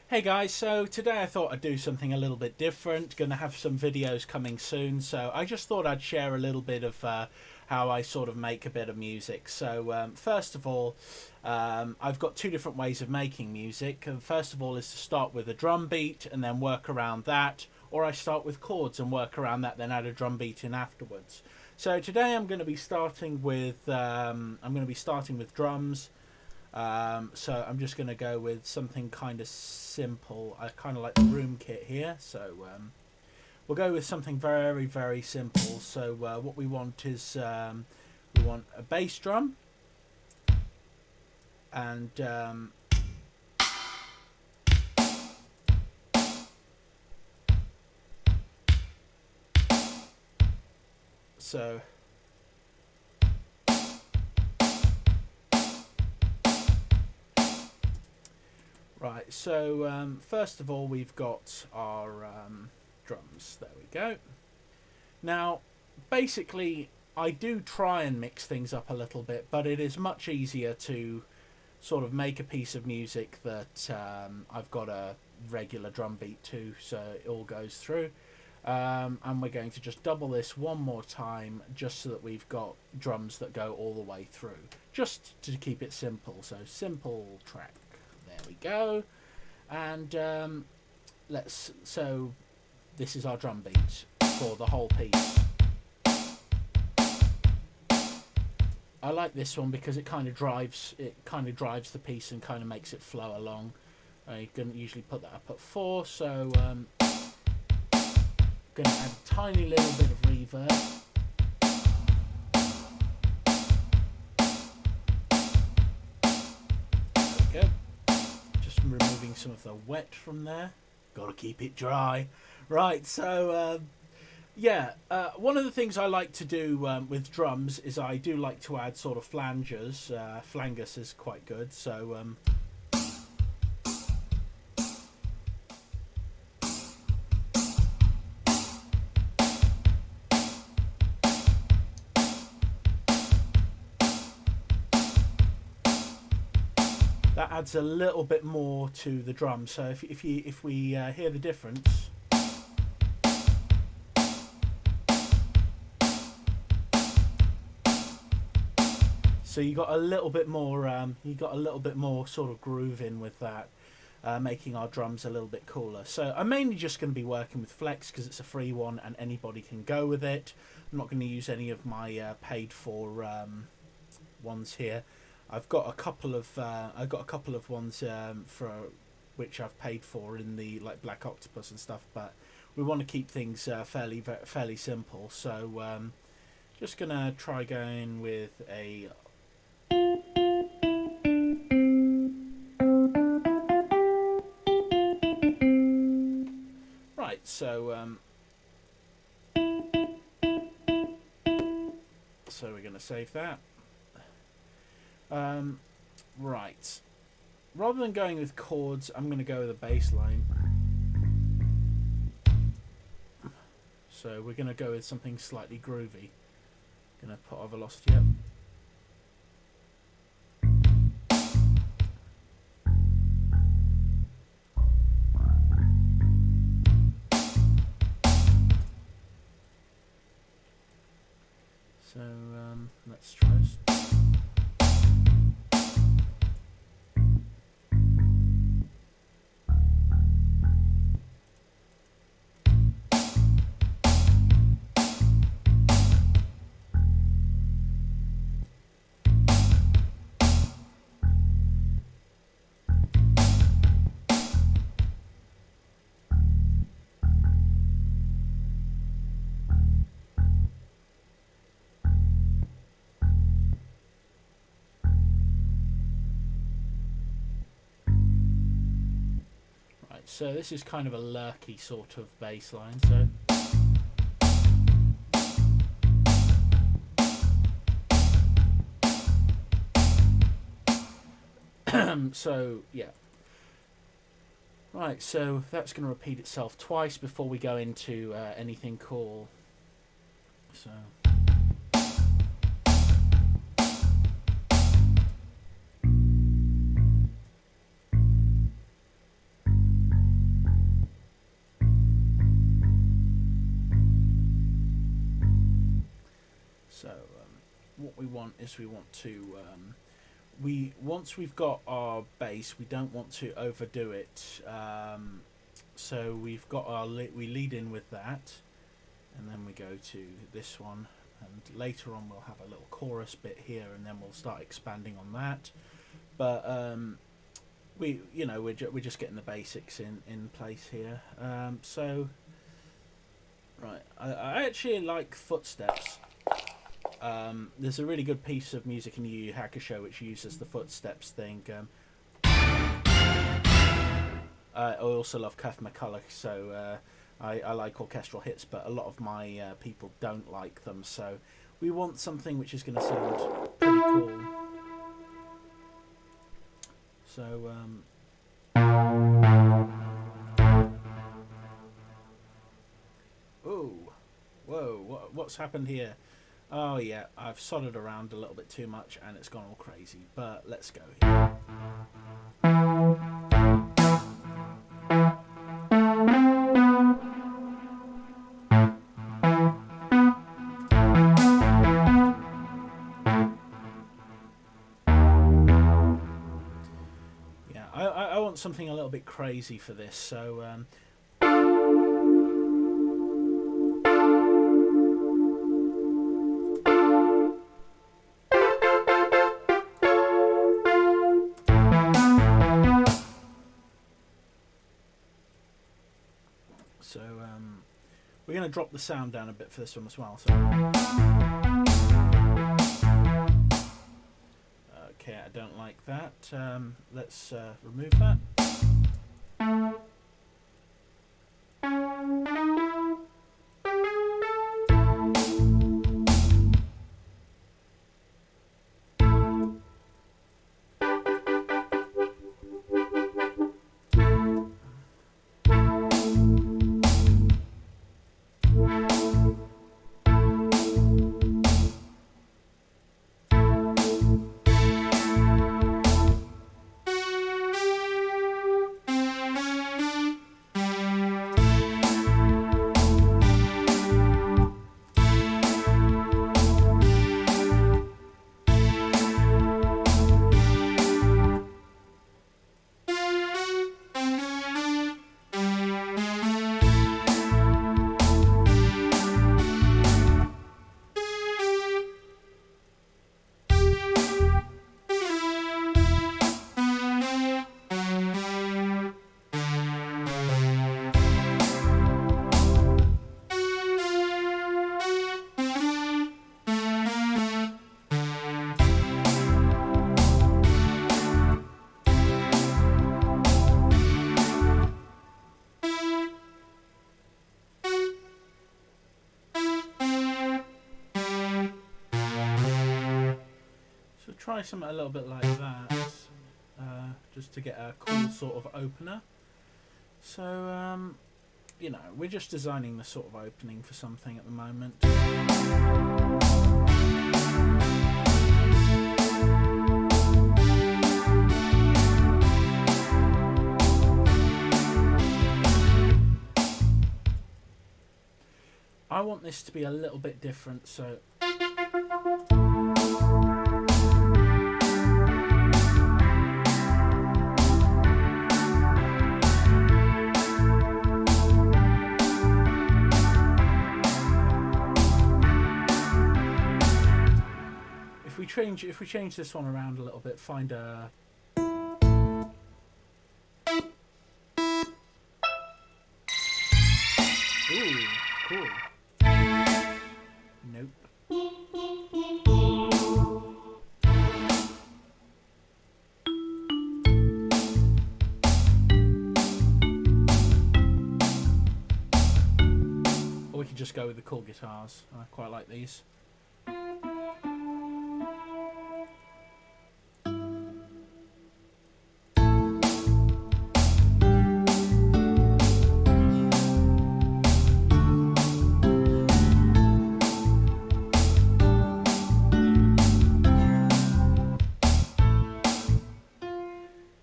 Hey guys, so today I thought I'd do something a little bit different. Going to have some videos coming soon, so I just thought I'd share a little bit of how I sort of make a bit of music. So first of all, I've got two different ways of making music. First of all is to start with a drum beat and then work around that, or I start with chords and work around that, then add a drum beat in afterwards. So today I'm going to be starting with drums. So I'm just going to go with something kind of simple. I kind of like the room kit here, so we'll go with something very, very simple. So what we want is we want a bass drum, and so right. So first of all, we've got our drums. There we go. Now, basically, I do try and mix things up a little bit, but it is much easier to sort of make a piece of music that I've got a regular drum beat to, so it all goes through. And we're going to just double this one more time, just so that we've got drums that go all the way through, just to keep it simple. So simple track. There we go. And so this is our drum beat for the whole piece. I like this one because it kind of drives the piece and kind of makes it flow along. I can usually put that up at 4, so going to add a tiny little bit of reverb. There we go. Just removing some of the wet from there. Got to keep it dry. Right, so one of the things I like to do with drums is I do like to add sort of flanges. Flangus is quite good, so that adds a little bit more to the drum. So if we hear the difference. So you got a little bit more sort of groove in with that, making our drums a little bit cooler. So I'm mainly just going to be working with Flex because it's a free one and anybody can go with it. I'm not going to use any of my paid for ones here. I've got a couple of ones for which I've paid for in the like Black Octopus and stuff, but we want to keep things fairly simple. So just gonna try going with a. Right, so we're going to save that. Right. Rather than going with chords, I'm going to go with a bass line. So we're going to go with something slightly groovy. Going to put our velocity up. So let's try this. So this is kind of a lurky sort of bass line. So yeah. Right, so that's going to repeat itself twice before we go into anything cool. So. what we want is we want to once we've got our base, we don't want to overdo it. So we've got our we lead in with that, and then we go to this one, and later on we'll have a little chorus bit here, and then we'll start expanding on that. But we're just getting the basics in place here. So right, I actually like Footsteps. There's a really good piece of music in Yu Yu Hakusho which uses the footsteps thing. I also love Cuff McCulloch, so I like orchestral hits, but a lot of my people don't like them, so we want something which is going to sound pretty cool. So oh, whoa, what's happened here? Oh yeah, I've sodded around a little bit too much and it's gone all crazy, but let's go here. Yeah, I want something a little bit crazy for this, so we're going to drop the sound down a bit for this one as well. So okay, I don't like that. Let's remove that. Try something a little bit like that, just to get a cool sort of opener. So, we're just designing the sort of opening for something at the moment. I want this to be a little bit different, so if we change this one around a little bit, find a ooh, cool. Nope. Or we could just go with the cool guitars. I quite like these.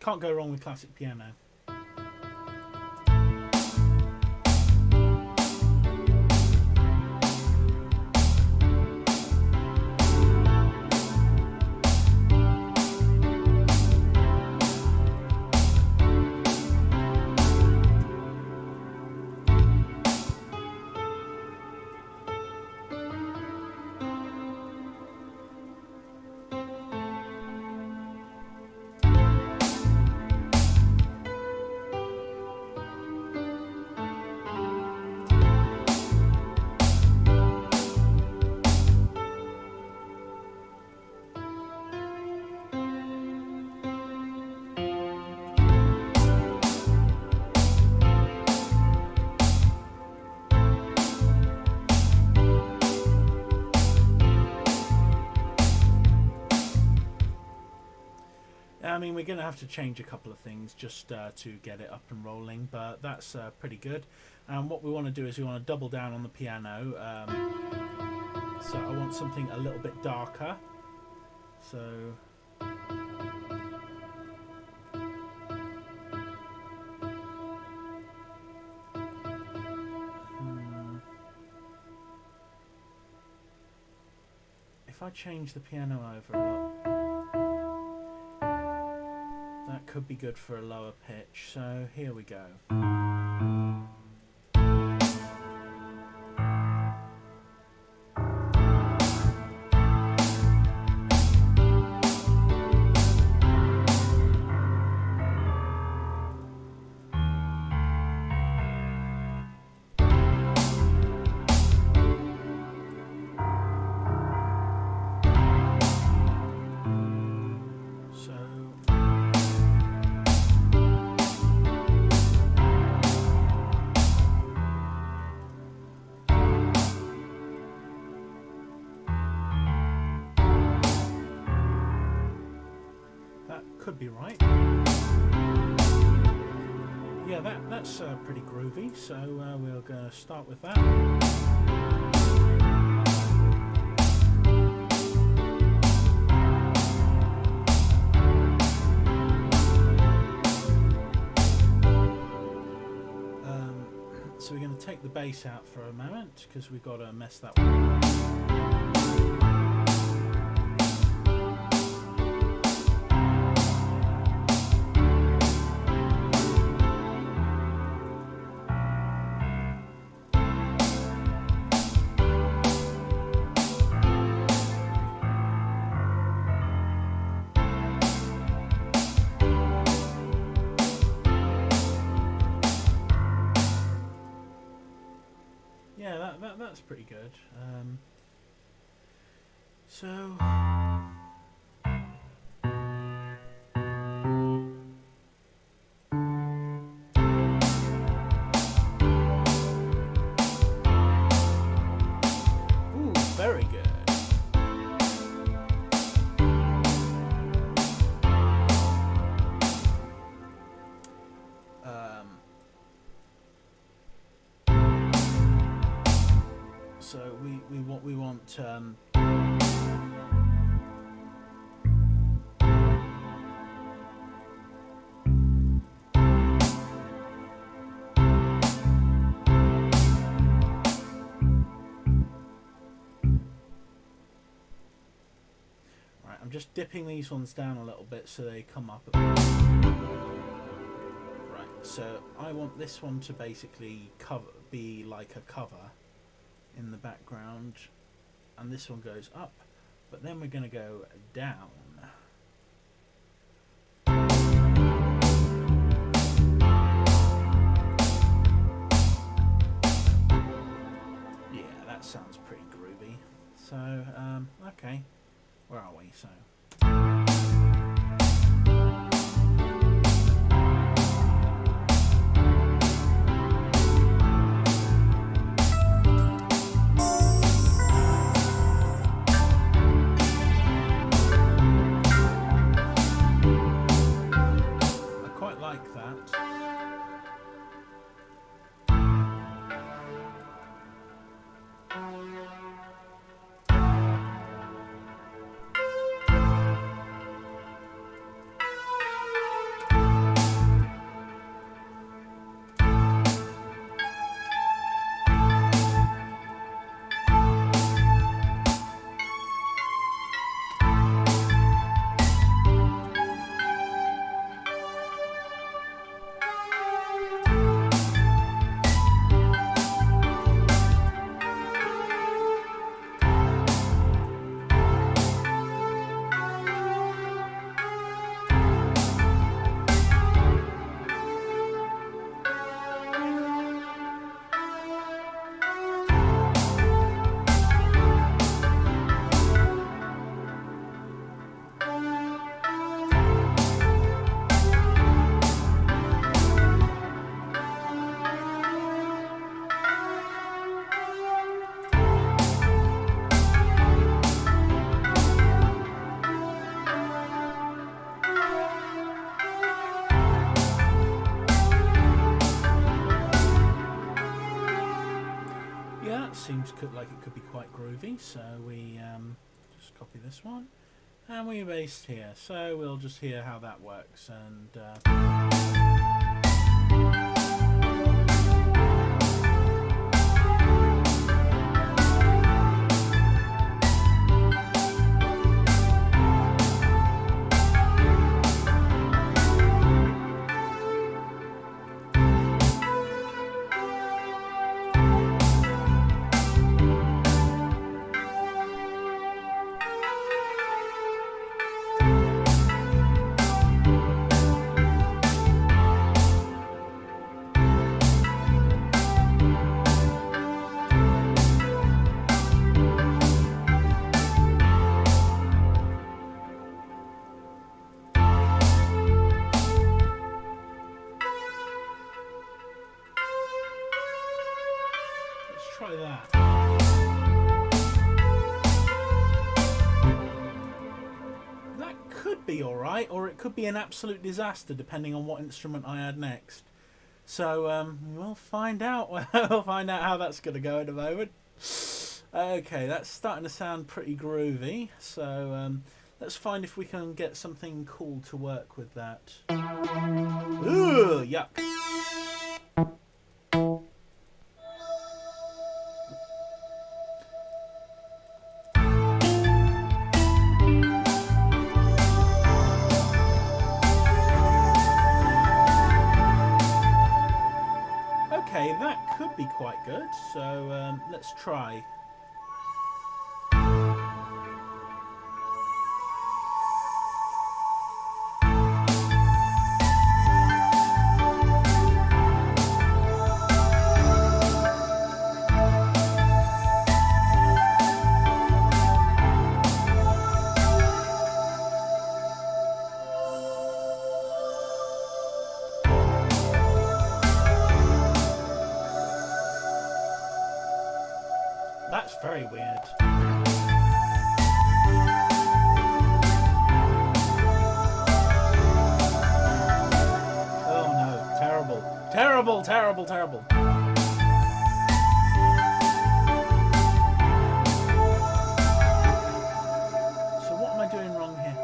Can't go wrong with classic piano. I mean, we're going to have to change a couple of things just to get it up and rolling, but that's pretty good. And what we want to do is we want to double down on the piano. So I want something a little bit darker. So if I change the piano over a lot, that could be good for a lower pitch. So here we go. Could be right. Yeah, that's pretty groovy, so we're going to start with that. So we're going to take the bass out for a moment because we've got to mess that one up. Yeah, that's pretty good. So ooh, very good. So we want right, I'm just dipping these ones down a little bit so they come up. Right, so I want this one to basically be like a cover in the background, and this one goes up, but then we're going to go down. Yeah, that sounds pretty groovy. So okay, where are we? So like that. that seems like it could be quite groovy. So we just copy this one and we paste here. So we'll just hear how that works. And let's try that. That could be alright, or it could be an absolute disaster depending on what instrument I add next. So we'll find out. We'll find out how that's going to go in a moment. Okay, that's starting to sound pretty groovy. So let's find if we can get something cool to work with that. Ooh, yuck. Okay, that could be quite good. So let's try. That's very weird. Oh no, terrible. Terrible, terrible, terrible. So what am I doing wrong here?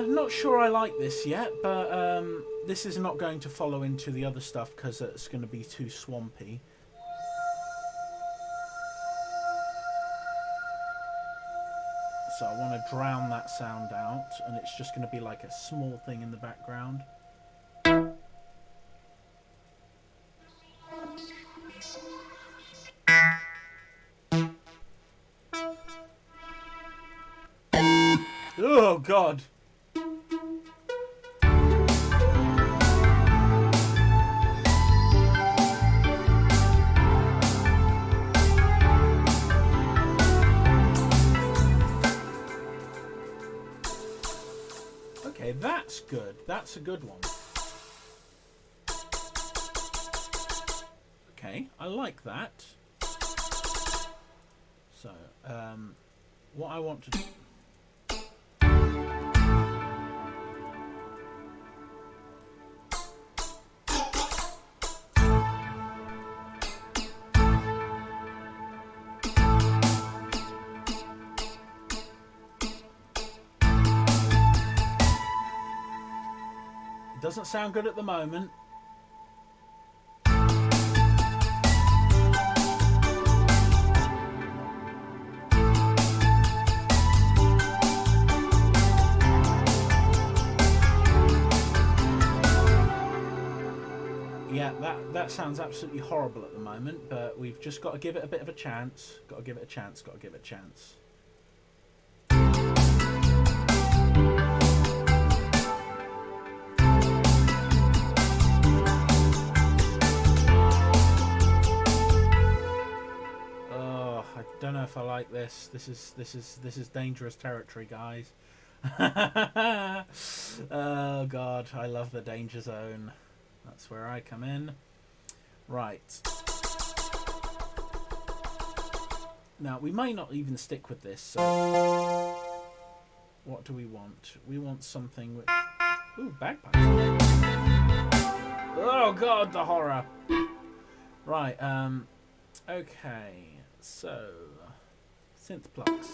Not sure I like this yet, but this is not going to follow into the other stuff because it's going to be too swampy. So I want to drown that sound out, and it's just going to be like a small thing in the background. Oh God. Okay, that's good. That's a good one. Okay, I like that. So, what I want to do... Doesn't sound good at the moment. Yeah, that sounds absolutely horrible at the moment, but we've just got to give it a bit of a chance. Got to give it a chance, got to give it a chance. I don't know if I like this. This is dangerous territory, guys. Oh God, I love the danger zone. That's where I come in. Right. Now, we may not even stick with this. So what do we want? We want something with... Ooh, bagpipes. Oh, God, the horror. Right, okay. So, synth plucks.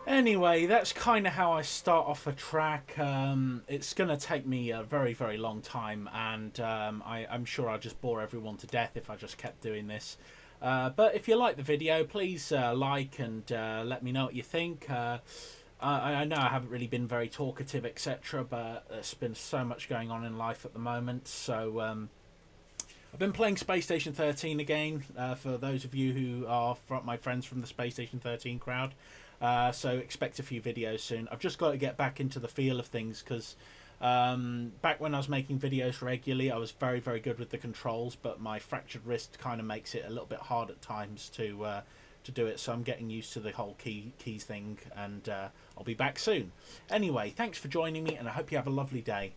Anyway, that's kind of how I start off a track. It's going to take me a very, very long time, and I'm sure I'll just bore everyone to death if I just kept doing this. But if you like the video, please like and let me know what you think. I know I haven't really been very talkative, etc., but there's been so much going on in life at the moment. So I've been playing Space Station 13 again, for those of you who are my friends from the Space Station 13 crowd. So expect a few videos soon. I've just got to get back into the feel of things, because back when I was making videos regularly, I was very, very good with the controls, but my fractured wrist kind of makes it a little bit hard at times to do it. So I'm getting used to the whole keys thing, and I'll be back soon. Anyway, thanks for joining me, and I hope you have a lovely day.